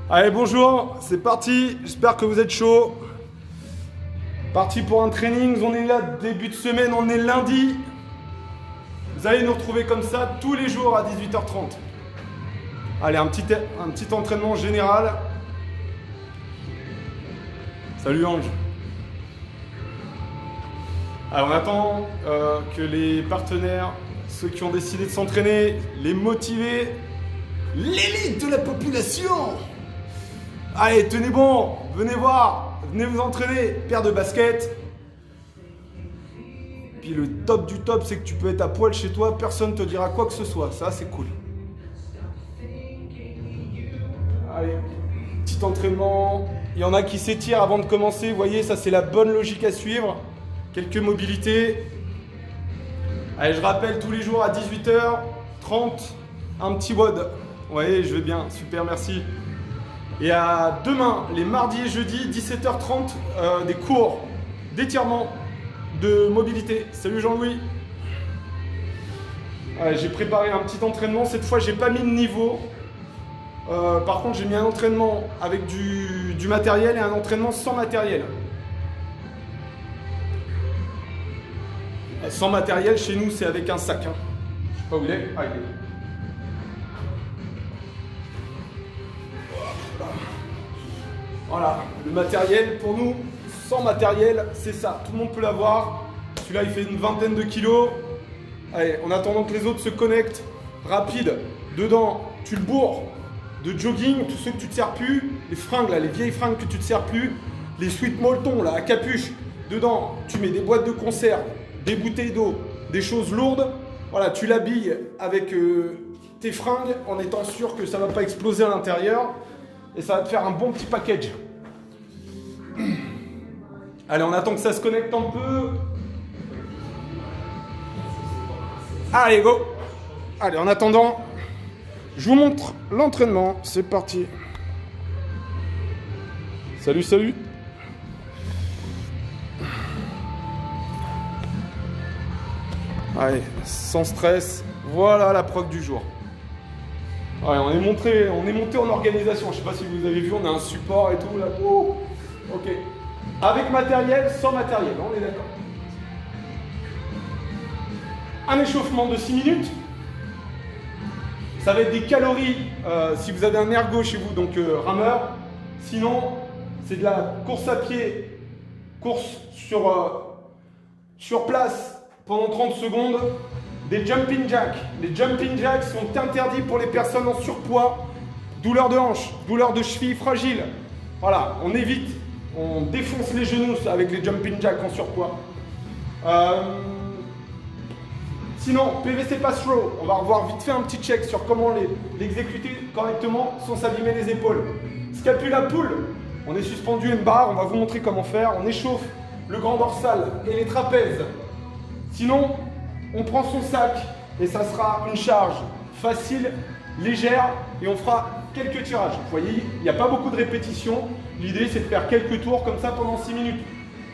Allez, bonjour, c'est parti. J'espère que vous êtes chaud. Parti pour un training. On est là, début de semaine, on est lundi. Vous allez nous retrouver comme ça tous les jours à 18h30. Allez, un petit entraînement général. Salut Ange. Alors on attend que les partenaires, ceux qui ont décidé de s'entraîner, les motiver, l'élite de la population. Allez, tenez bon, venez voir, venez vous entraîner, paire de baskets. Puis le top du top, c'est que tu peux être à poil chez toi, personne ne te dira quoi que ce soit, ça c'est cool. Allez, petit entraînement. Il y en a qui s'étirent avant de commencer, vous voyez, ça c'est la bonne logique à suivre. Quelques mobilités. Allez, je rappelle tous les jours à 18h30, un petit WOD. Vous voyez, je vais bien, super, merci. Et à demain, les mardis et jeudis, 17h30, des cours d'étirement, de mobilité. Salut Jean-Louis. J'ai préparé un petit entraînement. Cette fois, j'ai pas mis de niveau. Par contre, j'ai mis un entraînement avec du matériel et un entraînement sans matériel. Sans matériel, chez nous, c'est avec un sac. Hein. Je sais pas où il est. Ah, il est là. Voilà, le matériel pour nous, sans matériel, c'est ça. Tout le monde peut l'avoir. Celui-là, il fait une vingtaine de kilos. Allez, en attendant que les autres se connectent, rapide. Dedans, tu le bourres de jogging, tous ceux que tu ne te sers plus, les fringues, là, les vieilles fringues que tu ne te sers plus, les sweat molletons, là, à capuche. Dedans, tu mets des boîtes de conserve, des bouteilles d'eau, des choses lourdes. Voilà, tu l'habilles avec tes fringues en étant sûr que ça ne va pas exploser à l'intérieur. Et ça va te faire un bon petit package. Allez, on attend que ça se connecte un peu. Allez, go. Allez, en attendant, je vous montre l'entraînement. C'est parti. Salut, salut. Allez, sans stress. Voilà la prog du jour. Ouais, on est monté en organisation. Je sais pas si vous avez vu, on a un support et tout là. Ouh, ok. Avec matériel, sans matériel, on est d'accord. Un échauffement de 6 minutes. Ça va être des calories si vous avez un ergo chez vous, donc rameur. Sinon, c'est de la course à pied, course sur place pendant 30 secondes. Des jumping jacks. Les jumping jacks sont interdits pour les personnes en surpoids, douleur de hanche, douleur de cheville fragile. Voilà, on évite, on défonce les genoux avec les jumping jacks en surpoids. Sinon, PVC pass row, on va revoir vite fait un petit check sur comment l'exécuter correctement sans s'abîmer les épaules. Scapula pull, on est suspendu à une barre, on va vous montrer comment faire. On échauffe le grand dorsal et les trapèzes. Sinon, on prend son sac et ça sera une charge facile, légère et on fera quelques tirages. Vous voyez, il n'y a pas beaucoup de répétitions. L'idée, c'est de faire quelques tours comme ça pendant 6 minutes.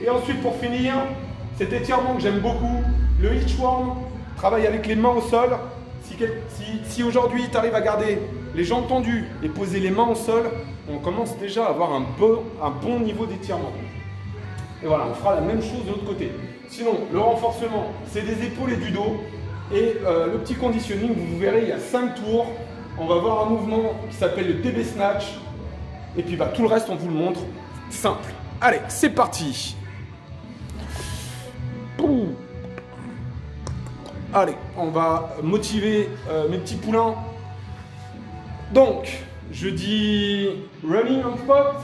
Et ensuite, pour finir, cet étirement que j'aime beaucoup, le hitchworm, travaille avec les mains au sol. Si aujourd'hui, tu arrives à garder les jambes tendues et poser les mains au sol, on commence déjà à avoir un bon niveau d'étirement. Et voilà, on fera la même chose de l'autre côté. Sinon, le renforcement, c'est des épaules et du dos. Et le petit conditioning, vous verrez, il y a 5 tours. On va voir un mouvement qui s'appelle le DB Snatch. Et puis tout le reste, on vous le montre. Simple. Allez, c'est parti. Allez, on va motiver mes petits poulains. Donc, je dis running on spot.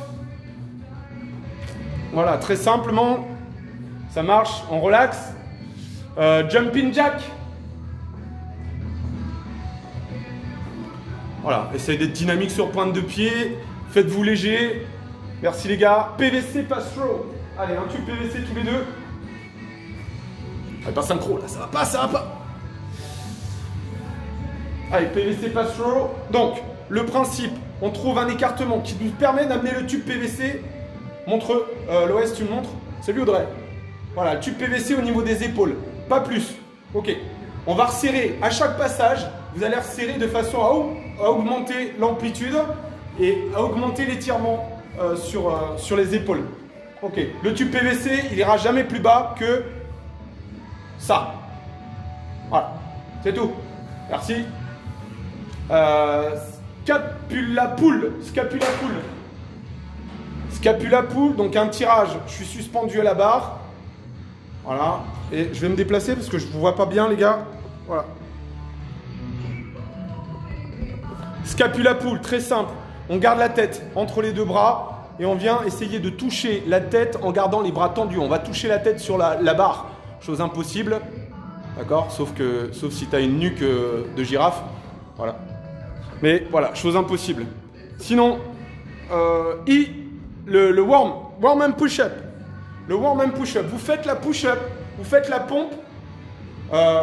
Voilà, très simplement. Ça marche, on relaxe. Jumping jack. Voilà, essayez d'être dynamique sur pointe de pied. Faites-vous léger. Merci les gars. PVC pass throw. Allez, un tube PVC tous les deux. Allez, pas synchro là, ça va pas, ça va pas. Allez, PVC pass throw. Donc, le principe, on trouve un écartement qui nous permet d'amener le tube PVC. Montre, l'OS, tu me montres. Salut Audrey. Voilà, le tube PVC au niveau des épaules, pas plus. Ok, on va resserrer à chaque passage, vous allez resserrer de façon à augmenter l'amplitude et à augmenter l'étirement sur les épaules. Ok, le tube PVC, il ira jamais plus bas que ça. Voilà, c'est tout. Merci. Scapula pull. Scapula pull, donc un tirage. Je suis suspendu à la barre. Voilà. Et je vais me déplacer parce que je ne vous vois pas bien, les gars. Voilà. Scapula pull, très simple. On garde la tête entre les deux bras et on vient essayer de toucher la tête en gardant les bras tendus. On va toucher la tête sur la barre. Chose impossible. D'accord, sauf si tu as une nuque de girafe. Voilà. Mais voilà, chose impossible. Sinon, le warm and push-up. Le warm and push-up. Vous faites la push-up, vous faites la pompe.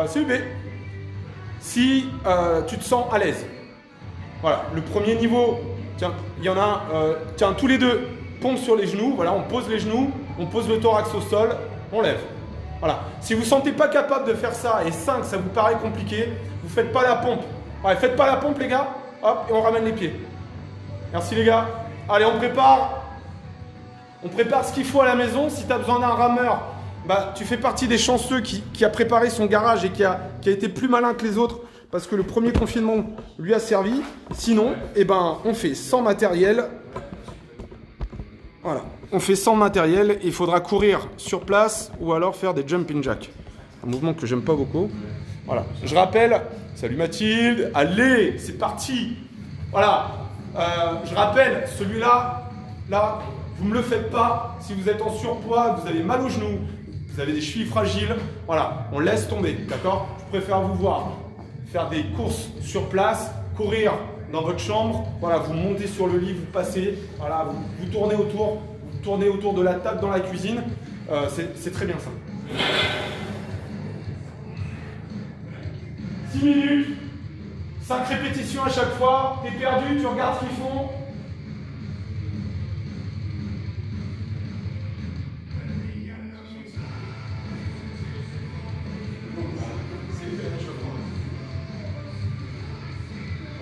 C'est UB. Si tu te sens à l'aise. Voilà, le premier niveau, tiens, il y en a tiens, tous les deux, pompe sur les genoux. Voilà, on pose les genoux, on pose le thorax au sol, on lève. Voilà. Si vous ne vous sentez pas capable de faire ça et 5, ça vous paraît compliqué, vous ne faites pas la pompe. Ouais, faites pas la pompe, les gars. Hop, et on ramène les pieds. Merci, les gars. Allez, on prépare ce qu'il faut à la maison. Si tu as besoin d'un rameur, bah, tu fais partie des chanceux qui a préparé son garage et qui a été plus malin que les autres parce que le premier confinement lui a servi. Sinon, eh ben, on fait sans matériel. Voilà. On fait sans matériel, il faudra courir sur place ou alors faire des jumping jacks. Un mouvement que j'aime pas beaucoup. Voilà. Je rappelle, salut Mathilde, allez, c'est parti. Voilà. Je rappelle, celui-là, là, vous ne me le faites pas. Si vous êtes en surpoids, vous avez mal aux genoux, vous avez des chevilles fragiles, voilà, on laisse tomber, d'accord? Je préfère vous voir faire des courses sur place, courir dans votre chambre, voilà, vous montez sur le lit, vous passez, voilà, vous tournez autour de la table dans la cuisine, c'est très bien ça. 6 minutes, 5 répétitions à chaque fois, t'es perdu, tu regardes ce qu'ils font.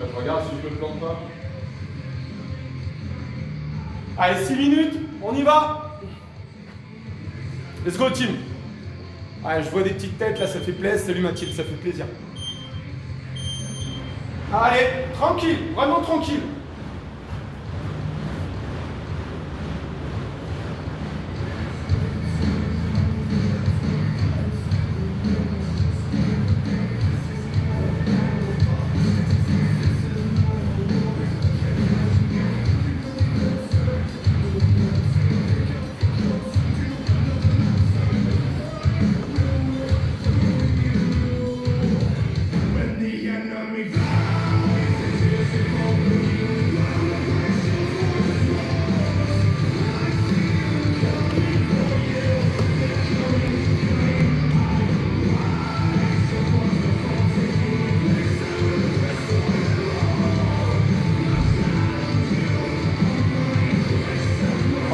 Je regarde si je me plante pas. Allez, 6 minutes, on y va. Let's go team. Allez, je vois des petites têtes là, ça fait plaisir. Salut Mathilde, ça fait plaisir. Allez, tranquille, vraiment tranquille.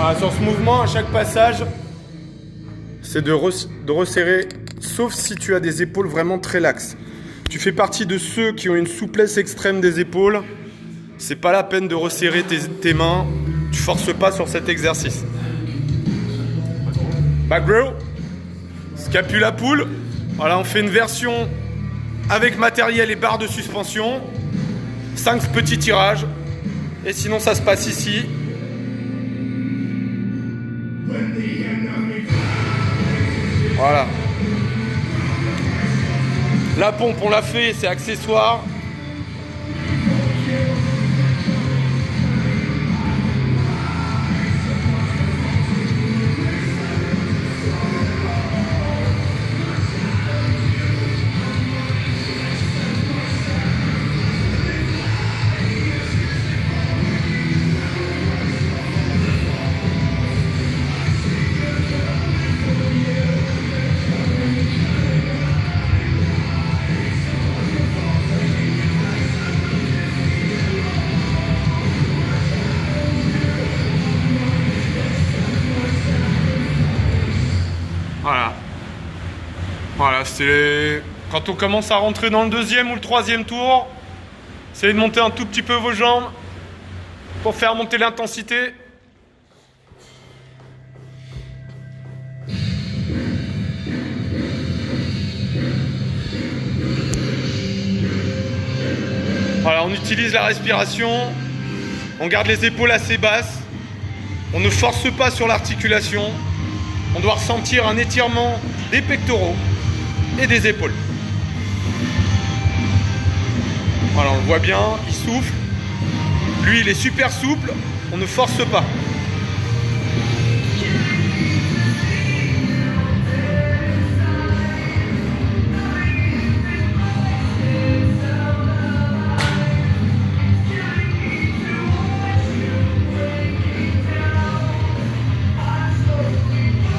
Voilà, sur ce mouvement, à chaque passage, c'est de resserrer, sauf si tu as des épaules vraiment très laxes. Tu fais partie de ceux qui ont une souplesse extrême des épaules. C'est pas la peine de resserrer tes mains. Tu forces pas sur cet exercice. Back row, scapula pull. Voilà, on fait une version avec matériel et barre de suspension. 5 petits tirages. Et sinon, ça se passe ici. Voilà. La pompe, on l'a fait, c'est accessoire. Voilà. Voilà, c'est quand on commence à rentrer dans le deuxième ou le troisième tour, essayez de monter un tout petit peu vos jambes. pour faire monter l'intensité. Voilà, on utilise la respiration, on garde les épaules assez basses, on ne force pas sur l'articulation, on doit ressentir un étirement des pectoraux et des épaules. Voilà, on le voit bien, il souffle. Lui, il est super souple, on ne force pas.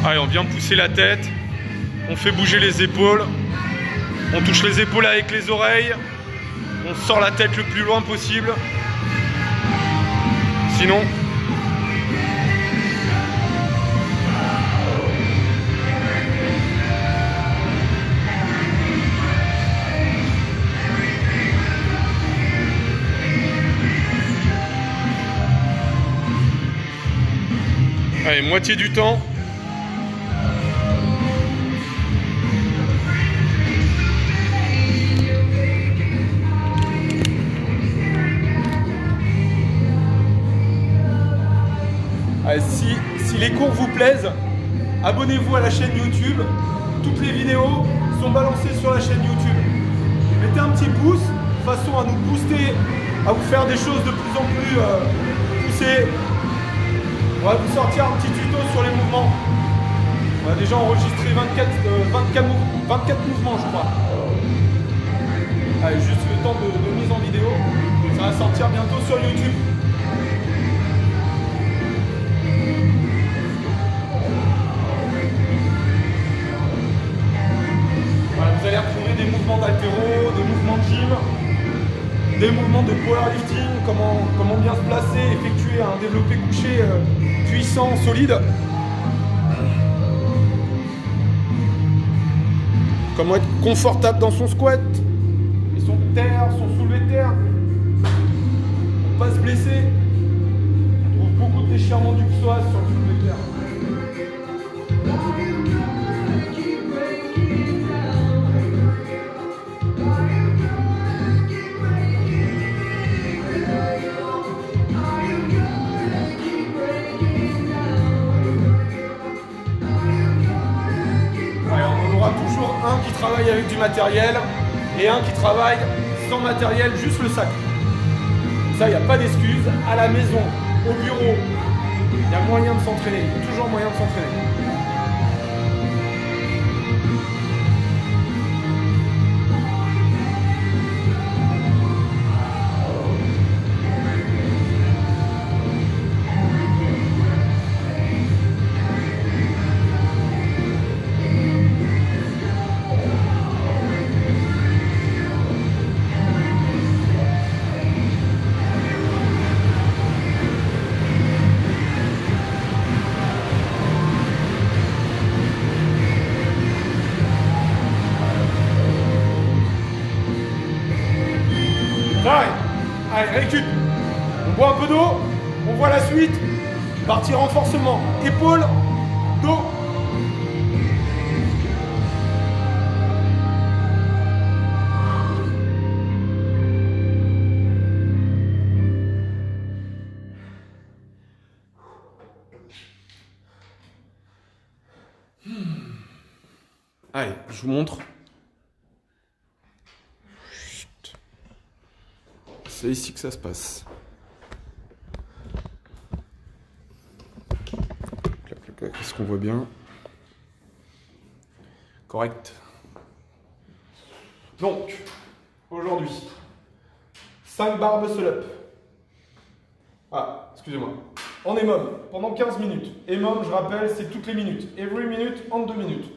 Allez, on vient pousser la tête, on fait bouger les épaules, on touche les épaules avec les oreilles, on sort la tête le plus loin possible. Sinon, allez, moitié du temps. Si les cours vous plaisent, abonnez-vous à la chaîne YouTube. Toutes les vidéos sont balancées sur la chaîne YouTube. Mettez un petit pouce, façon à nous booster, à vous faire des choses de plus en plus poussées. On va vous sortir un petit tuto sur les mouvements. On a déjà enregistré 24 mouvements, je crois. Allez, juste le temps de mise en vidéo. Ça va sortir bientôt sur YouTube. Vous allez retrouver des mouvements d'haltéro, des mouvements de gym, des mouvements de powerlifting, comment bien se placer, effectuer un développé couché puissant, solide. Comment être confortable dans son squat et son terre, son soulevé de terre. Pour ne pas se blesser. On trouve beaucoup de déchirements du psoas sur le soulevé de terre. Qui travaille avec du matériel et un qui travaille sans matériel, juste le sac. Ça, il n'y a pas d'excuse. À la maison, au bureau, il y a moyen de s'entraîner. Toujours moyen de s'entraîner. Allez, récup. On boit un peu d'eau, on voit la suite. Partie renforcement, épaules, dos. Allez, je vous montre. C'est ici que ça se passe. Est-ce qu'on voit bien? Correct. Donc, aujourd'hui, 5 barres muscle-up. Ah, excusez-moi. En EMOM, pendant 15 minutes. EMOM, je rappelle, c'est toutes les minutes. Every minute, en 2 minutes.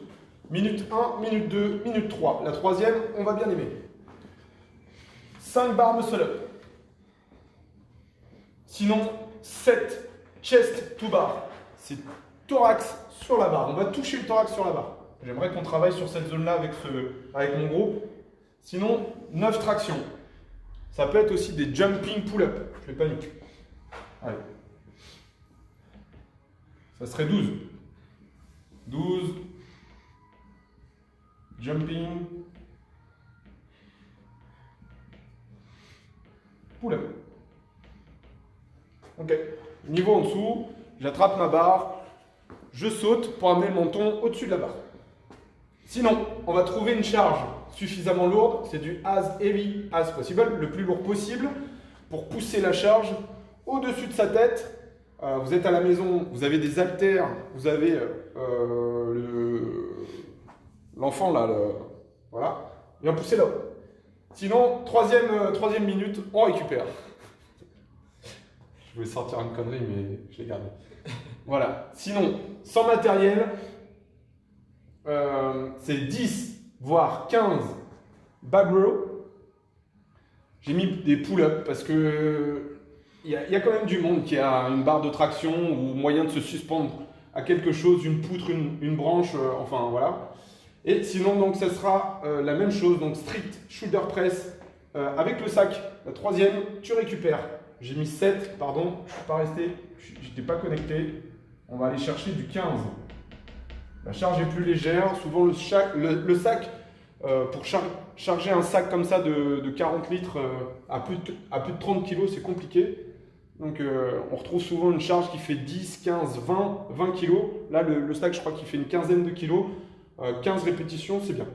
Minute 1, minute 2, minute 3. La troisième, on va bien aimer. 5 barres muscle-up. Sinon, 7 chest to bar. C'est thorax sur la barre. On va toucher le thorax sur la barre. J'aimerais qu'on travaille sur cette zone-là avec mon groupe. Sinon, 9 tractions. Ça peut être aussi des jumping pull-up. Je ne fais pas une. Allez. Ça serait 12. 12. Jumping. Pull-up. Ok. Niveau en dessous, j'attrape ma barre, je saute pour amener le menton au-dessus de la barre. Sinon, on va trouver une charge suffisamment lourde, c'est du as heavy as possible, le plus lourd possible, pour pousser la charge au-dessus de sa tête. Vous êtes à la maison, vous avez des haltères, vous avez l'enfant là, voilà, bien pousser là. Sinon, troisième minute, on récupère. Je voulais sortir une connerie, mais je l'ai gardé. Voilà. Sinon, sans matériel, c'est 10, voire 15 back row. J'ai mis des pull-ups parce que il y a quand même du monde qui a une barre de traction ou moyen de se suspendre à quelque chose, une poutre, une branche, enfin voilà. Et sinon, donc, ça sera la même chose, donc strict shoulder press avec le sac. La troisième, tu récupères. J'ai mis 7, pardon, je ne suis pas resté, je n'étais pas connecté. On va aller chercher du 15. La charge est plus légère. Souvent, le sac, pour charger un sac comme ça de 40 litres à plus de 30 kg, c'est compliqué. Donc, on retrouve souvent une charge qui fait 10, 15, 20 kg. Là, le sac, je crois qu'il fait une quinzaine de kilos. 15 répétitions, c'est bien.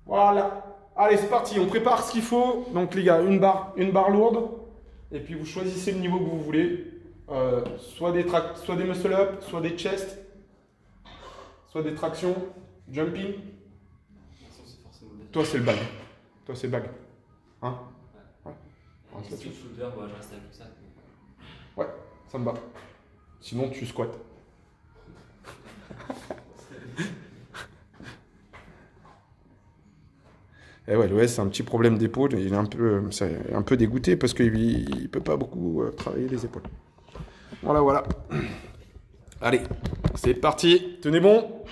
Voilà. Allez, c'est parti. On prépare ce qu'il faut. Donc, les gars, une barre lourde. Et puis, vous choisissez le niveau que vous voulez. Soit des muscle-up, soit des chest, soit des tractions, jumping. Toi, c'est le bag. Toi, c'est le bag. Hein? Ouais. Si je shoulder, bah, je reste avec ça. Ouais, ça me va. Sinon, tu squats. Et ouais, l'OS, c'est un petit problème d'épaule. Il est un peu dégoûté parce qu'il ne peut pas beaucoup travailler les épaules. Voilà. Allez, c'est parti. Tenez bon.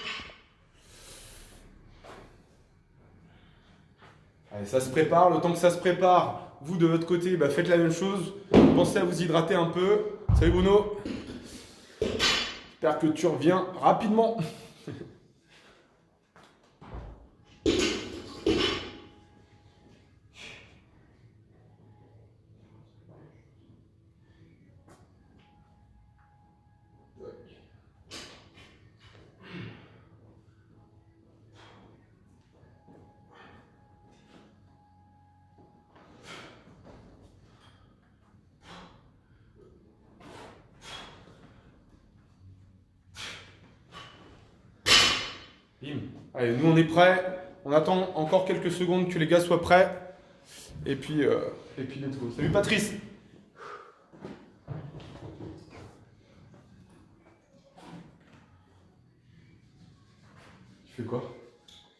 Allez, ça se prépare. Le temps que ça se prépare, vous de votre côté, bah, faites la même chose. Pensez à vous hydrater un peu. Salut Bruno. J'espère que tu reviens rapidement. Allez, nous on est prêts. On attend encore quelques secondes que les gars soient prêts. Et puis let's go. Salut Patrice. Tu fais quoi?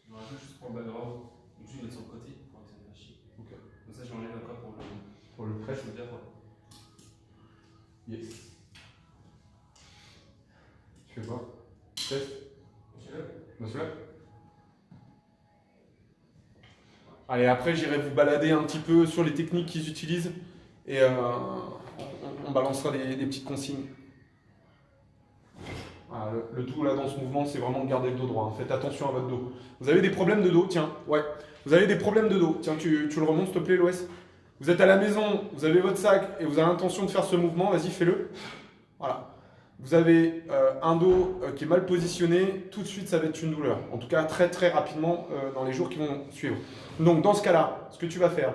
Je rajoute juste pour le background. Donc je vais mettre sur le côté pour que ça ne fasse chier. Ok. Comme ça j'enlève après Pour le press. shoulder. Yes. Tu fais quoi? Test. Muscle-up. Allez, après j'irai vous balader un petit peu sur les techniques qu'ils utilisent et on balancera des petites consignes. Voilà, le tout là dans ce mouvement, c'est vraiment de garder le dos droit. Hein. Faites attention à votre dos. Vous avez des problèmes de dos? Tiens, ouais. Vous avez des problèmes de dos? Tiens, tu le remontes s'il te plaît, l'OS. Vous êtes à la maison, vous avez votre sac et vous avez l'intention de faire ce mouvement, vas-y, fais-le. Voilà. Vous avez un dos qui est mal positionné, tout de suite ça va être une douleur. En tout cas très rapidement dans les jours qui vont suivre. Donc dans ce cas-là, ce que tu vas faire,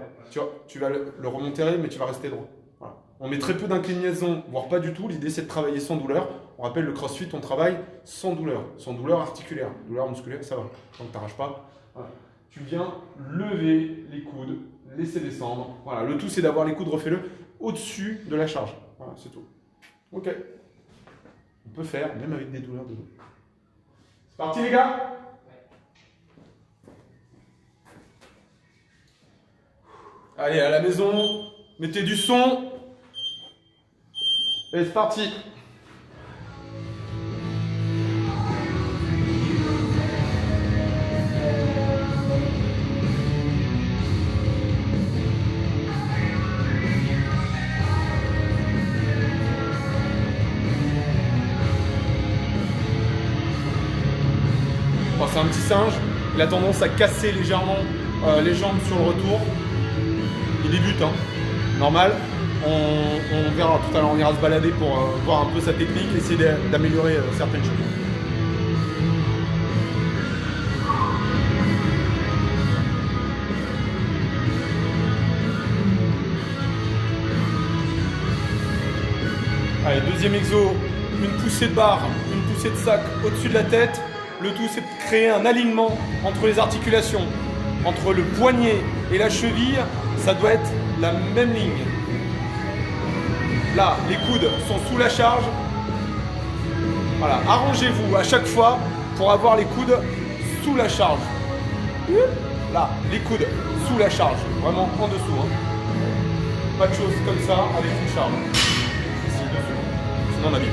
tu vas le remonter mais tu vas rester droit. Voilà. On met très peu d'inclinaison, voire pas du tout. L'idée c'est de travailler sans douleur. On rappelle le crossfit, on travaille sans douleur articulaire. Douleur musculaire, ça va, tant que tu n'arraches pas. Voilà. Tu viens lever les coudes, laisser descendre. Voilà. Le tout c'est d'avoir les coudes, refais-le, au-dessus de la charge. Voilà, c'est tout. Ok. On peut faire, même avec des douleurs de dos. C'est parti les gars? Allez, à la maison, mettez du son. Et c'est parti. c'est un petit singe. Il a tendance à casser légèrement les jambes sur le retour. Il débute, hein. Normal. On verra tout à l'heure, on ira se balader pour voir un peu sa technique, essayer d'améliorer certaines choses. Allez, deuxième exo, une poussée de barre, une poussée de sac au-dessus de la tête. Le tout, c'est de créer un alignement entre les articulations, entre le poignet et la cheville. Ça doit être la même ligne. Là, les coudes sont sous la charge. Voilà, arrangez-vous à chaque fois pour avoir les coudes sous la charge. Là, les coudes sous la charge, vraiment en dessous. Hein. Pas de choses comme ça avec une charge. Ici, dessous. Sinon, on a mis.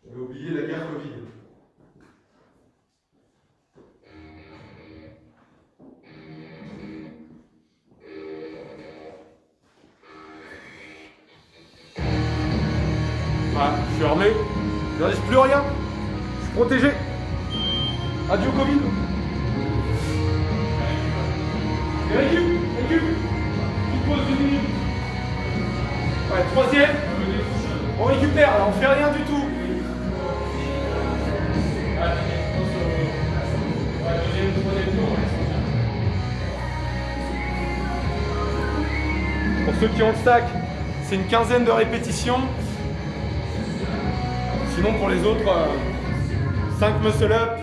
J'avais oublié la guerre Covid. Voilà, je suis armé. Il ne reste plus rien. Je suis protégé. Adieu Covid. Et récup. Petite pause de 2 minutes. Ouais, troisième. On récupère, là, on fait rien du tout. Pour ceux qui ont le stack, c'est une quinzaine de répétitions. Sinon pour les autres, 5 muscle up,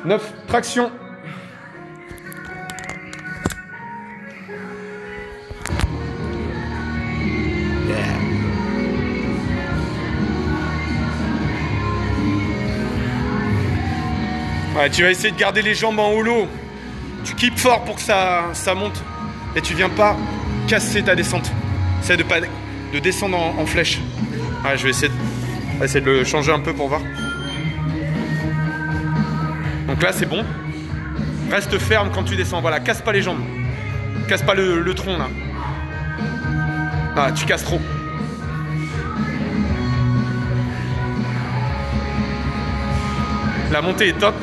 9 tractions. Ouais, tu vas essayer de garder les jambes en holo. Tu keep fort pour que ça monte. Et tu viens pas casser ta descente. Essaye de descendre en flèche. Ouais, je vais essayer de le changer un peu pour voir. Donc là, c'est bon. Reste ferme quand tu descends. Voilà, casse pas les jambes. Casse pas le tronc, là. Ah, tu casses trop. La montée est top.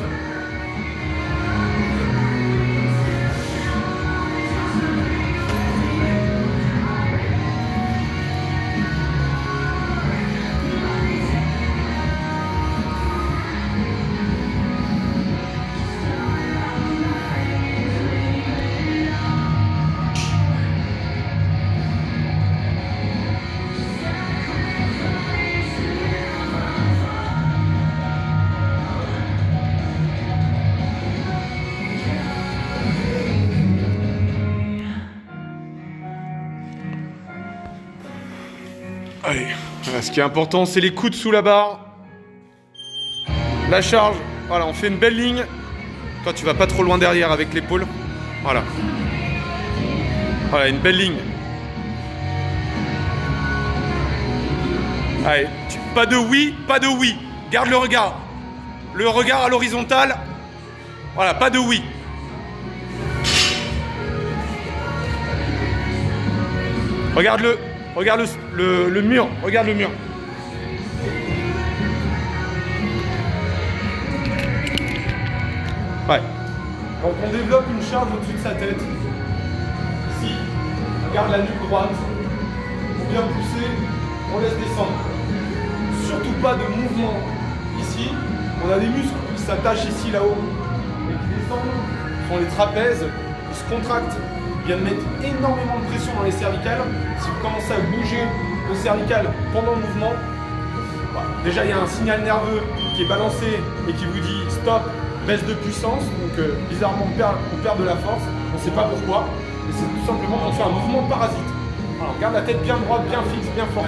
Allez, voilà, ce qui est important, c'est les coudes sous la barre. La charge, voilà, on fait une belle ligne. Toi, tu vas pas trop loin derrière avec l'épaule. Voilà. Voilà, une belle ligne. Allez, pas de oui, pas de oui. Garde le regard. Le regard à l'horizontale. Voilà, pas de oui. Regarde-le. Regarde le mur. Regarde le mur. Ouais. Quand on développe une charge au-dessus de sa tête, ici, on garde la nuque droite, on vient pousser, on laisse descendre. Surtout pas de mouvement ici. On a des muscles qui s'attachent ici, là-haut, et qui descendent. Ce sont les trapèzes, ils se contractent. Ils viennent mettre énormément de pression dans les cervicales. Si vous commencez à bouger le cervical pendant le mouvement, voilà. Déjà il y a un signal nerveux qui est balancé et qui vous dit stop, baisse de puissance. Donc bizarrement on perd de la force, on ne sait pas pourquoi. Et c'est tout simplement qu'on fait un mouvement de parasite. Alors, garde la tête bien droite, bien fixe, bien forte.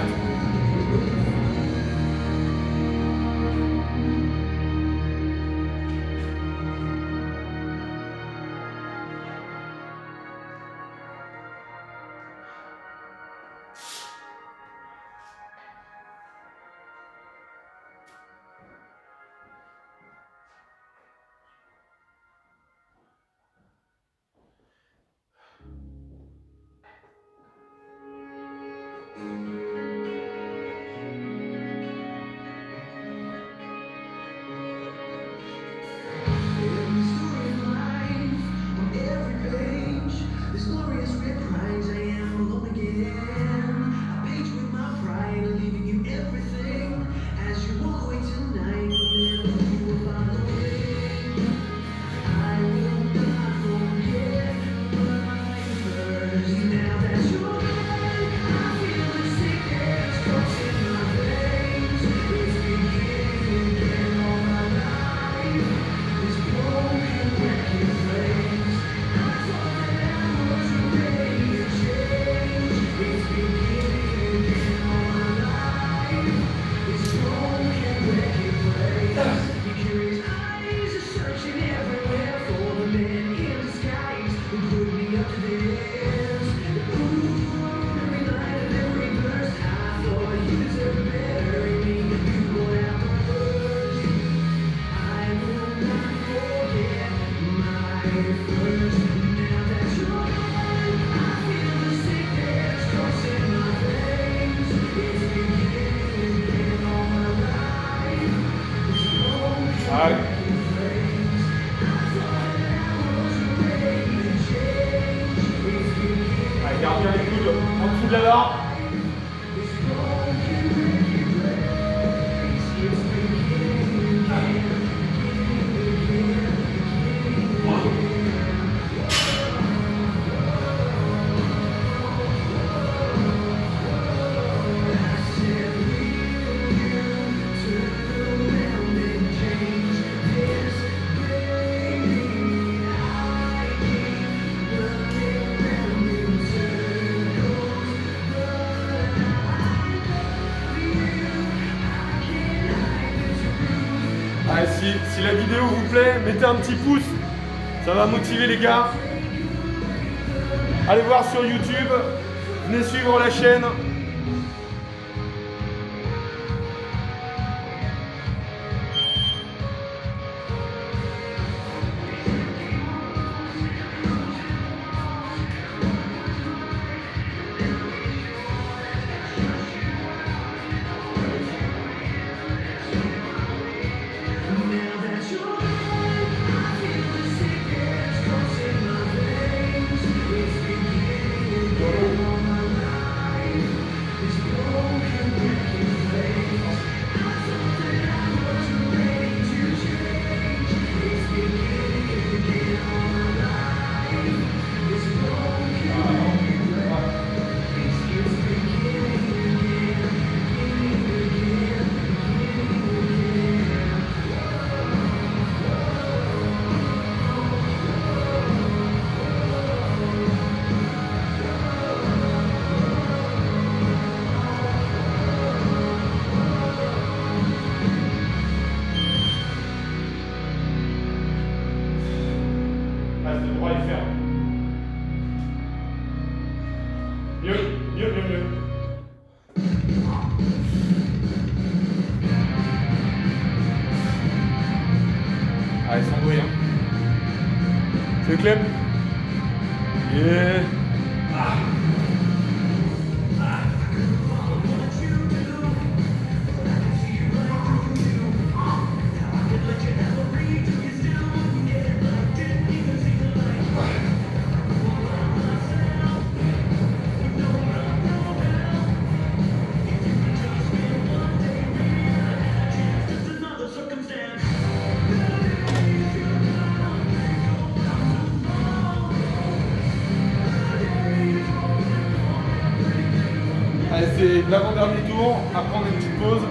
Allez. Allez, garde bien les coudes en dessous de la barre. Allez, si la vidéo vous plaît, mettez un petit pouce, ça va motiver les gars. Allez voir sur YouTube, venez suivre la chaîne. Reste droit et ferme. Mieux. Allez, sans bruit. Hein. C'est Clem. Yeah. Allez, c'est l'avant-dernier tour, après on a une petite pause.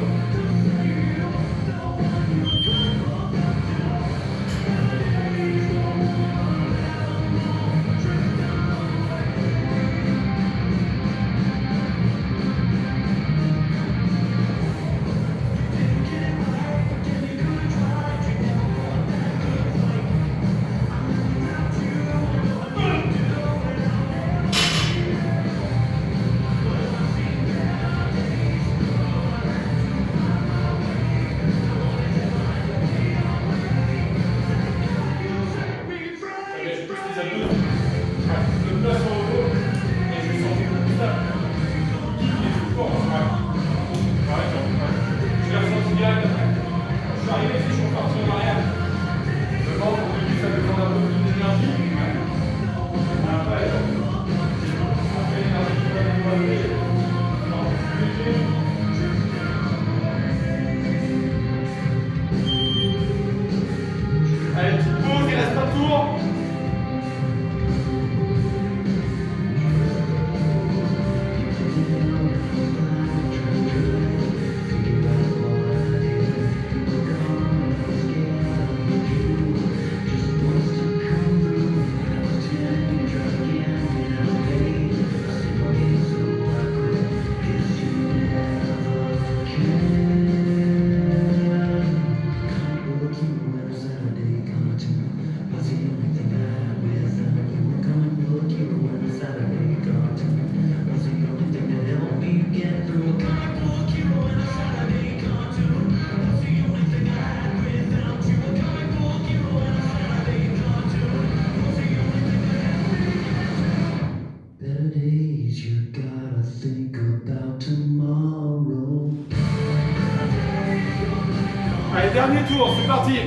dernier tour, c'est parti.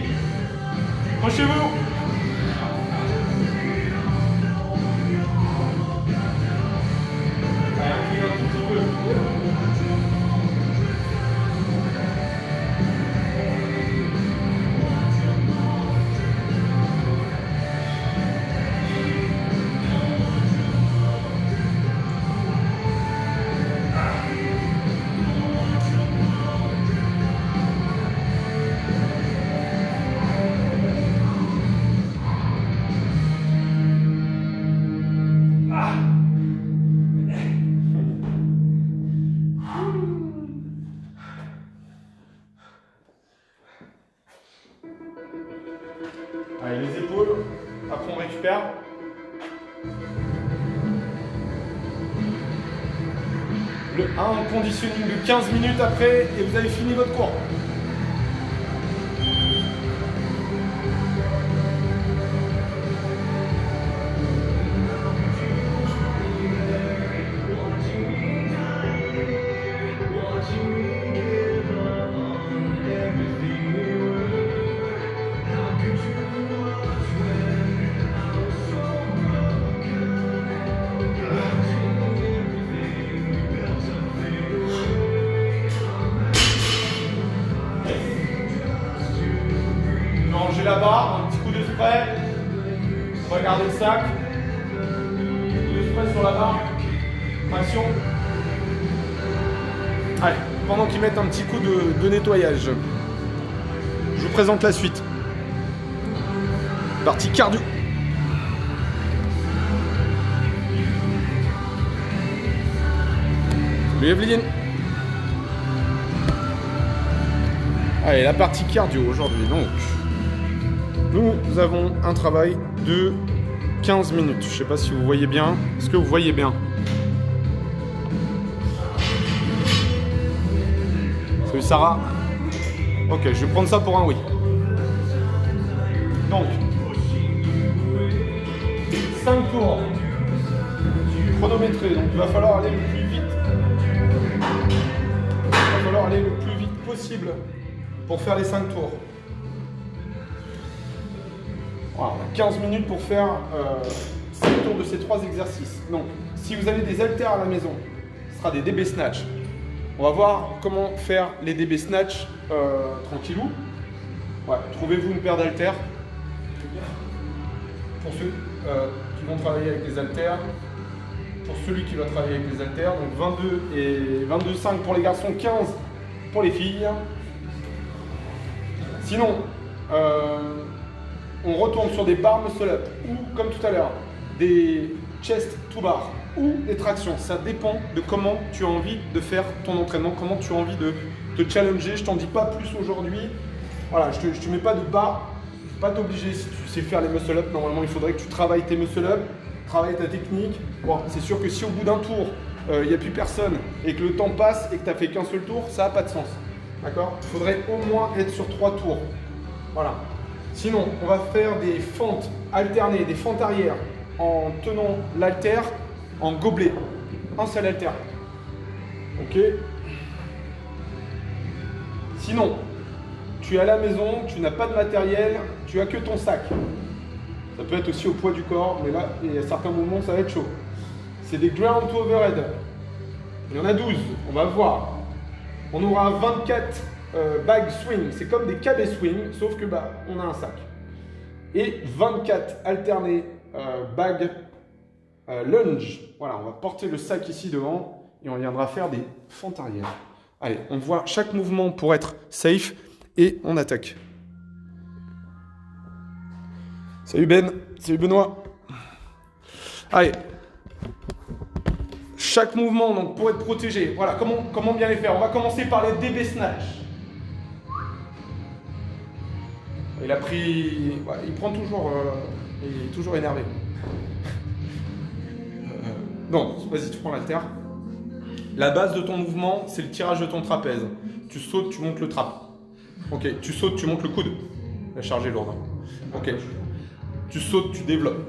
Accrochez-vous. Allez, inclinez un tout petit peu. Allez, les épaules, après on récupère. Le 1 conditioning de 15 minutes après et vous avez fini votre cours. Rangez la barre, un petit coup de spray. Regardez le sac. Coup de spray sur la barre. Traction. Allez, pendant qu'ils mettent un petit coup de nettoyage, je vous présente la suite. Partie cardio. Salut Evelyne. Allez, la partie cardio aujourd'hui donc. Nous avons un travail de 15 minutes. Je ne sais pas si vous voyez bien. Est-ce que vous voyez bien? Salut Sarah. Ok, je vais prendre ça pour un oui. Donc, 5 tours chronométrés. Donc, il va falloir aller le plus vite. Il va falloir aller le plus vite possible pour faire les 5 tours. Voilà, on a 15 minutes pour faire 5 tours de ces 3 exercices. Donc, si vous avez des haltères à la maison, ce sera des DB snatch. On va voir comment faire les DB snatch tranquillou. Ouais, trouvez-vous une paire d'haltères. Pour ceux qui vont travailler avec les haltères. Pour celui qui va travailler avec les haltères. Donc 22 et 22,5 pour les garçons, 15 pour les filles. Sinon, on retourne sur des bar muscle-up ou, comme tout à l'heure, des chest to bar ou des tractions. Ça dépend de comment tu as envie de faire ton entraînement, comment tu as envie de te challenger. Je t'en dis pas plus aujourd'hui. Voilà, je te mets pas de bar. Je ne vais pas t'obliger. Si tu sais faire les muscle-up, normalement, il faudrait que tu travailles tes muscle-up, travailles ta technique. Bon, c'est sûr que si au bout d'un tour, il n'y a plus personne et que le temps passe et que tu n'as fait qu'un seul tour, ça n'a pas de sens. D'accord? Il faudrait au moins être sur 3 tours. Voilà. Sinon, on va faire des fentes alternées, des fentes arrière en tenant l'haltère en gobelet. Un seul haltère. Ok. Sinon, tu es à la maison, tu n'as pas de matériel, tu as que ton sac. Ça peut être aussi au poids du corps, mais là, il y a certains mouvements, ça va être chaud. C'est des ground to overhead. Il y en a 12, on va voir. On aura 24 bag swing, c'est comme des KB swing, sauf que on a un sac. Et 24 alternés bag lunge. Voilà, on va porter le sac ici devant et on viendra faire des fentes arrière. Allez, on voit chaque mouvement pour être safe et on attaque. Salut Ben, salut Benoît. Allez. Chaque mouvement, donc pour être protégé, voilà, comment bien les faire? On va commencer par les DB snatch. Il a pris... Ouais, il prend toujours... il est toujours énervé. Donc, vas-y, tu prends l'haltère. La base de ton mouvement, c'est le tirage de ton trapèze. Tu sautes, tu montes le trap. Ok, tu sautes, tu montes le coude. La charge est lourde. Ok. Tu sautes, tu développes.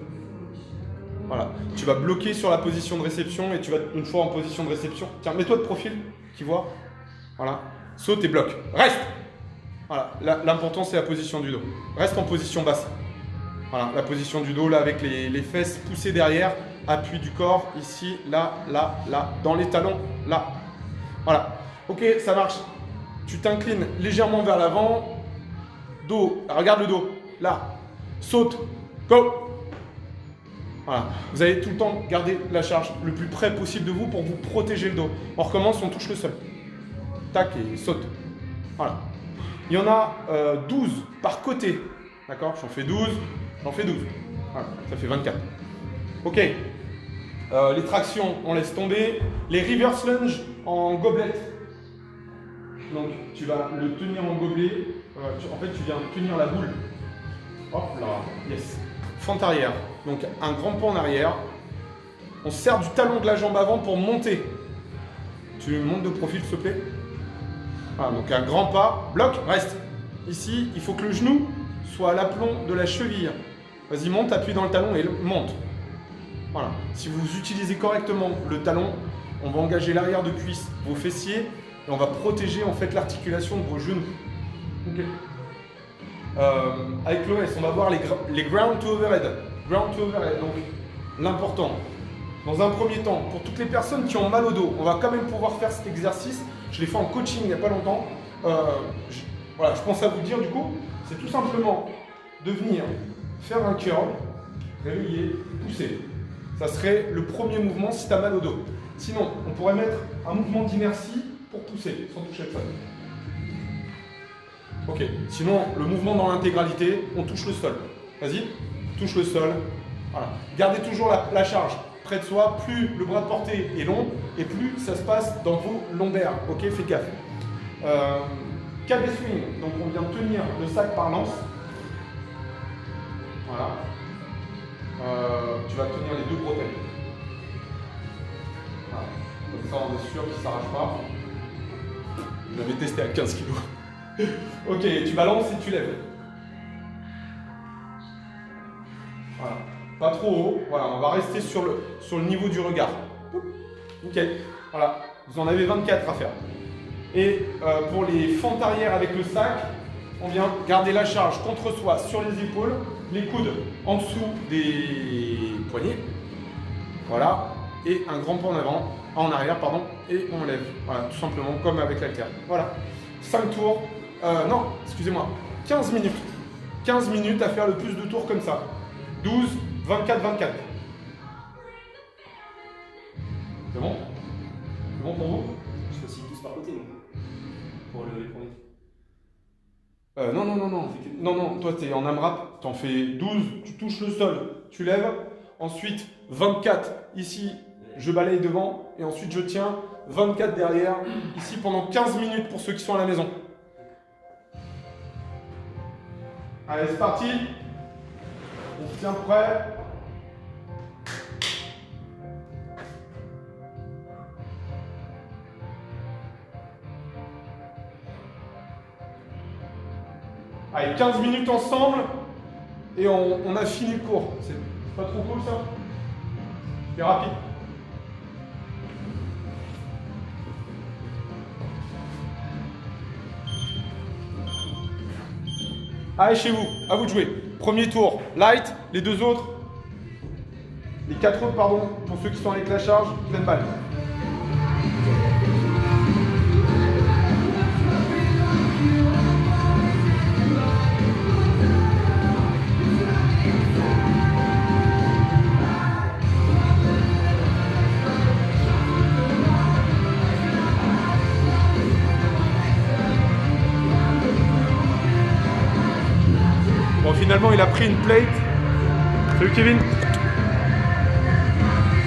Voilà. Tu vas bloquer sur la position de réception et tu vas, une fois en position de réception, tiens, mets-toi de profil, qui voit. Voilà. Saute et bloque. Reste. Voilà, l'important c'est la position du dos. Reste en position basse. Voilà, la position du dos là avec les fesses poussées derrière, appui du corps, ici, là, là, là, dans les talons, là. Voilà, ok, ça marche. Tu t'inclines légèrement vers l'avant, dos, regarde le dos, là, saute, go. Voilà, vous allez tout le temps garder la charge le plus près possible de vous pour vous protéger le dos. On recommence, on touche le sol. Tac et saute. Voilà. Il y en a 12 par côté. D'accord? J'en fais 12, j'en fais 12. Voilà, ça fait 24. Ok. Les tractions, on laisse tomber. Les reverse lunge en gobelette. Donc, tu vas le tenir en gobelet. En fait, tu viens tenir la boule. Hop là. Yes. Fente arrière. Donc, un grand pas en arrière. On se sert du talon de la jambe avant pour monter. Tu montes de profil, s'il te plaît. Voilà, donc un grand pas. Bloc, reste. Ici, il faut que le genou soit à l'aplomb de la cheville. Vas-y, monte, appuie dans le talon et monte. Voilà. Si vous utilisez correctement le talon, on va engager l'arrière de cuisse, vos fessiers, et on va protéger en fait l'articulation de vos genoux. Okay. Avec l'OS, on va voir les ground to overhead. Ground to overhead, donc l'important. Dans un premier temps, pour toutes les personnes qui ont mal au dos, on va quand même pouvoir faire cet exercice. Je l'ai fait en coaching il n'y a pas longtemps. Voilà, je pense à vous dire du coup, c'est tout simplement de venir faire un curl, réveiller, pousser. Ça serait le premier mouvement si tu as mal au dos. Sinon, on pourrait mettre un mouvement d'inertie pour pousser, sans toucher le sol. Ok, sinon, le mouvement dans l'intégralité, on touche le sol. Vas-y, touche le sol. Voilà. Gardez toujours la charge près de soi. Plus le bras de portée est long, et plus ça se passe dans vos lombaires. Ok, faites gaffe. KB swing, donc on vient tenir le sac par l'anse. Voilà. Tu vas tenir les deux bretelles. Voilà. Comme ça, on est sûr qu'il ne s'arrache pas. Je l'avais testé à 15 kg. Ok, tu balances et tu lèves. Voilà. Pas trop haut. Voilà, on va rester sur le niveau du regard. Nickel. Voilà. Vous en avez 24 à faire. Et pour les fentes arrière avec le sac, on vient garder la charge contre soi sur les épaules, les coudes en dessous des poignets. Voilà. Et un grand pas en arrière, pardon, et on lève. Voilà, tout simplement comme avec l'haltère. Voilà. 5 tours. Non, excusez-moi. 15 minutes. 15 minutes à faire le plus de tours comme ça. 12, 24, 24. C'est bon? C'est bon pour vous? Je fais aussi 12 par côté, donc. Pour le premier. Non, toi tu es en AMRAP, tu en fais 12, tu touches le sol, tu lèves, ensuite 24 ici, je balaye devant, et ensuite je tiens 24 derrière, ici pendant 15 minutes pour ceux qui sont à la maison. Allez, c'est parti, on se tient prêt. Allez, 15 minutes ensemble et on a fini le cours. C'est pas trop cool ça? C'est rapide. Allez, chez vous, à vous de jouer. Premier tour, light, les deux autres, les 4 autres, pardon, pour ceux qui sont avec la charge, pleine balle. Bon, finalement, il a pris une plate. Salut Kevin.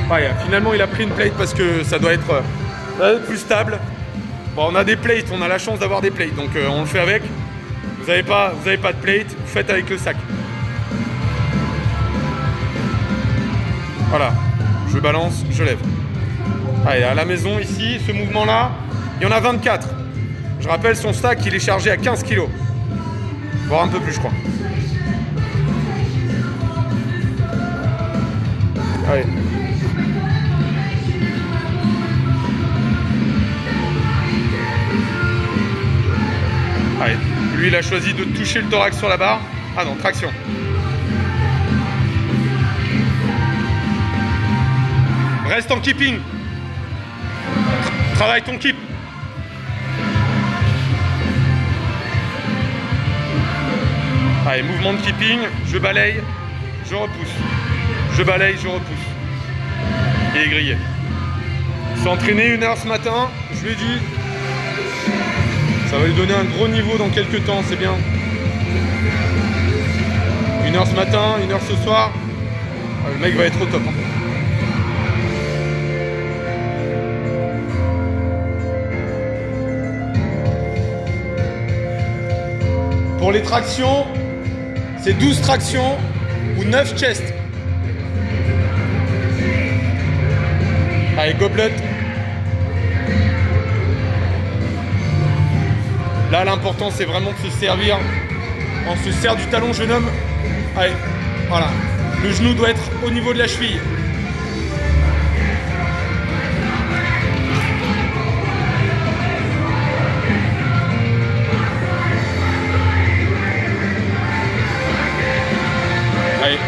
Ouais, finalement, il a pris une plate parce que ça doit être plus stable. Bon, on a des plates, on a la chance d'avoir des plates, donc on le fait avec. Vous n'avez pas de plate, vous faites avec le sac. Voilà, je balance, je lève. Allez, à la maison, ici, ce mouvement-là, il y en a 24. Je rappelle, son sac, il est chargé à 15 kg. Voire un peu plus, je crois. Allez. Allez, Lui, il a choisi de toucher le thorax sur la barre. Ah non, traction. Reste en keeping. Travaille ton keep. Allez, mouvement de keeping. Je balaye, je repousse. Je balaye, je repousse. Il est grillé. Il s'est entraîné 1 heure ce matin. Je lui ai dit. Ça va lui donner un gros niveau dans quelques temps, c'est bien. 1 heure ce matin, 1 heure ce soir. Le mec va être au top. Hein. Pour les tractions, c'est 12 tractions ou 9 chest. Allez, goblet. Là, l'important, c'est vraiment de se servir. On se sert du talon, jeune homme. Allez, voilà. Le genou doit être au niveau de la cheville. Allez.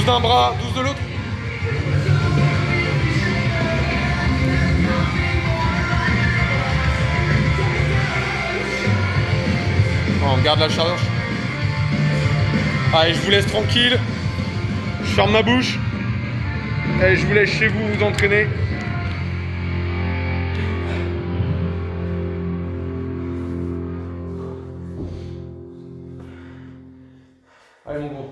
D'un bras, 12 de l'autre. On garde la charge. Allez, je vous laisse tranquille. Je ferme ma bouche. Et je vous laisse chez vous vous entraîner. Allez mon gros.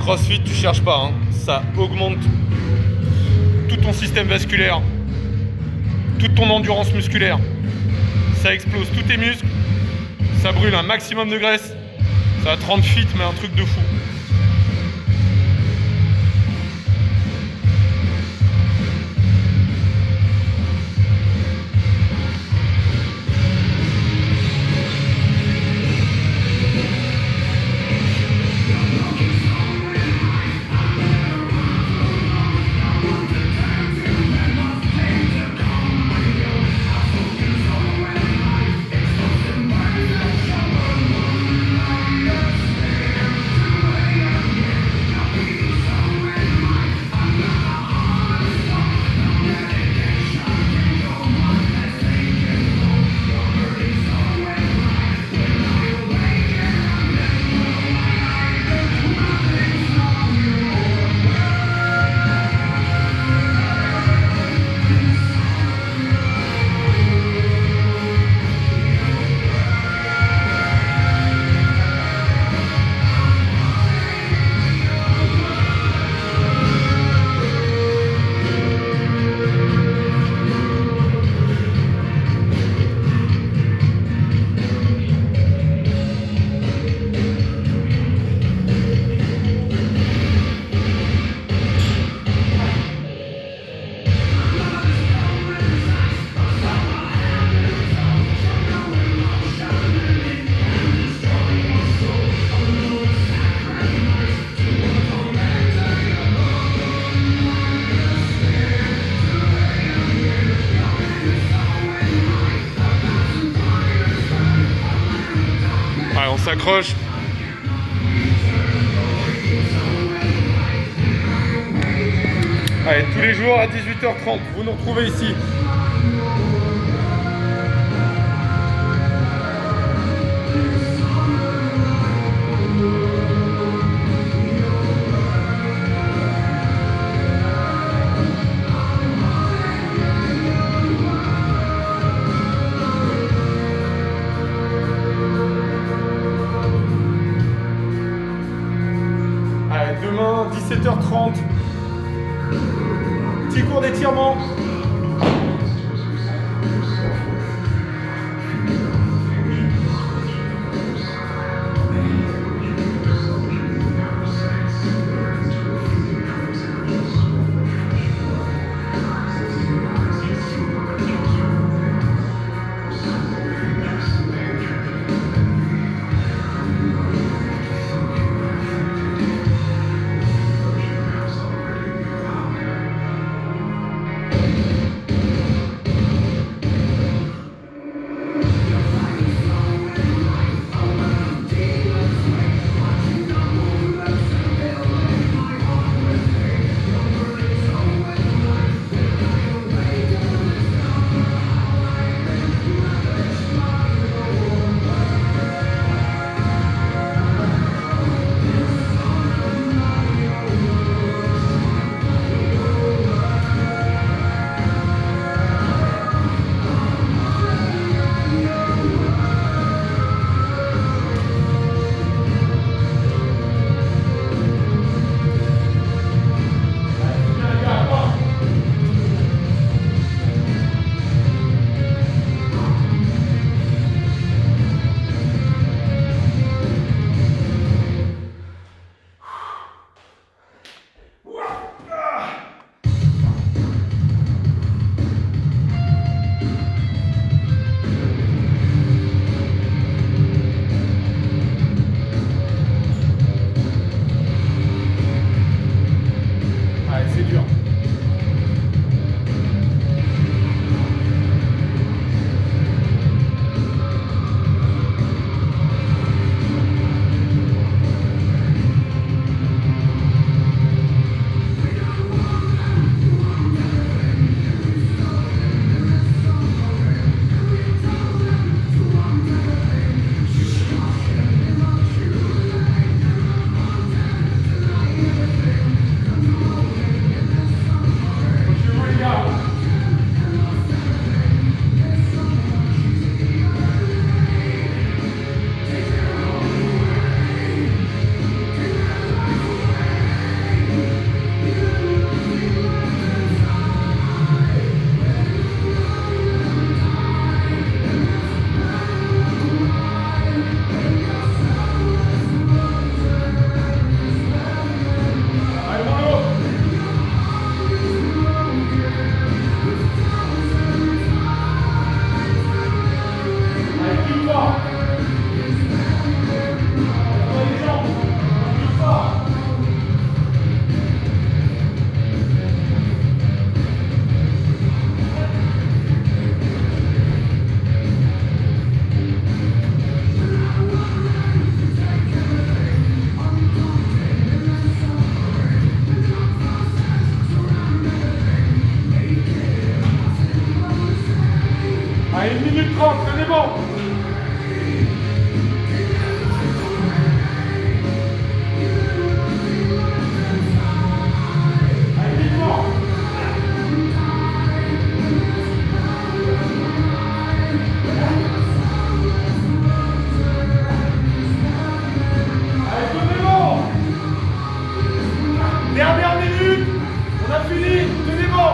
CrossFit, tu cherches pas, hein. Ça augmente tout ton système vasculaire, toute ton endurance musculaire. Ça explose tous tes muscles, ça brûle un maximum de graisse. Ça va te rendre fit, mais un truc de fou. Allez, on s'accroche. Allez, tous les jours à 18h30, vous nous retrouvez ici. Allez, demain, 17h30. Petit cours d'étirement. Allez, 1 minute 30, tenez bon. Allez, vite fort. Allez, tenez bon. Dernière minute. On a fini, tenez bon.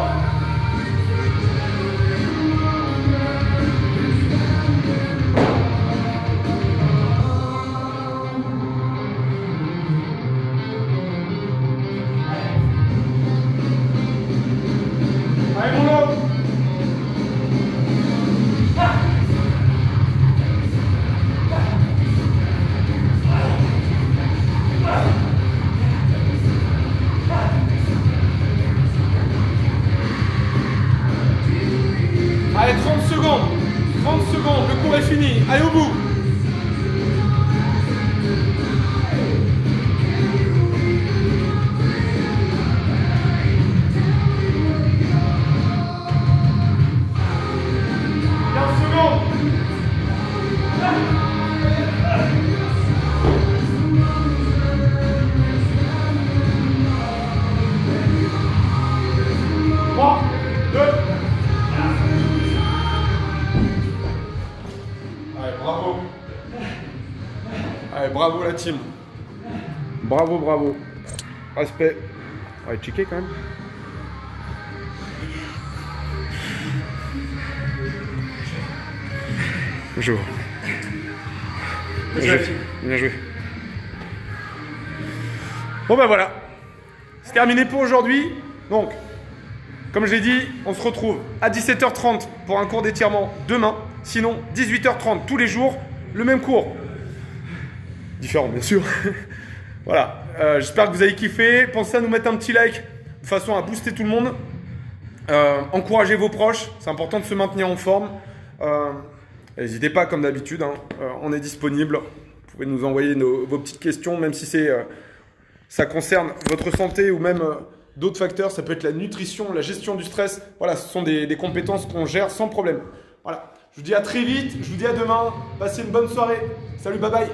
Allez, mon homme. Allez, 30 secondes. 30 secondes, le cours est fini. Allez au bout. Bravo. Allez, bravo la team. Bravo, bravo. Respect. On va checker quand même. Bonjour. Bien joué. Bien joué. Bon ben voilà. C'est terminé pour aujourd'hui. Donc, comme je l'ai dit, on se retrouve à 17h30 pour un cours d'étirement demain. Sinon, 18h30 tous les jours, le même cours. Différent, bien sûr. Voilà. J'espère que vous avez kiffé. Pensez à nous mettre un petit like de façon à booster tout le monde. Encouragez vos proches. C'est important de se maintenir en forme. N'hésitez pas, comme d'habitude. On est disponible. Vous pouvez nous envoyer vos petites questions, même si ça concerne votre santé ou même d'autres facteurs. Ça peut être la nutrition, la gestion du stress. Voilà, ce sont des compétences qu'on gère sans problème. Voilà. Je vous dis à très vite. Je vous dis à demain. Passez une bonne soirée. Salut, bye bye.